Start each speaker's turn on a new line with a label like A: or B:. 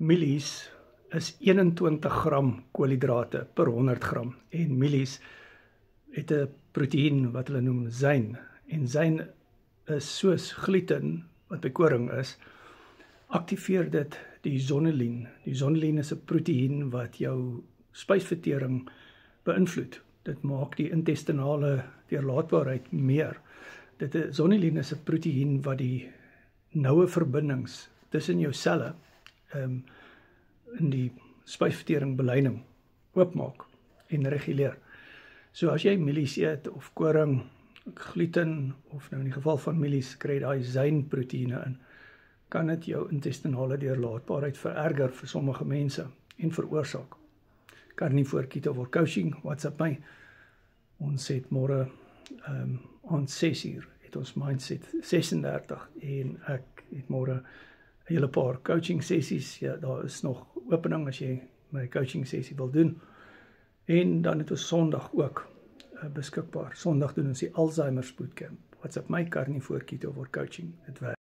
A: Mielies is 21 gram koolhidrate per 100 gram en mielies het 'n proteïen wat hulle noem syn en syn is soos gluten wat by koring is, aktiveer dit die zonulien. Die zonulien is 'n proteïen wat jou spysvertering beïnvloed. Dit maak die intestinale deurlaatbaarheid meer. Zonulien is 'n proteïen wat die noue verbindings tussen jou selle in die spysvertering beleining oopmaak en reguleer. So as jy mielies eet of koring, gluten of nou in die geval van mielies kry daai syn-proteïene in, kan dit jou intestinale deurlaatbaarheid vererger vir sommige mense en veroorsaak karnivoor keto coaching. WhatsApp my. Ons het môre aan 6:00 het ons Mindset 36 en ek het môre 'n hele paar coaching sessies. Ja, daar is nog opening as jy my coaching sessie wil doen. En dan het ons Sondag ook beskikbaar. Sondag doen ons die Alzheimer's bootcamp. WhatsApp my karnivoor keto coaching. Dit werk.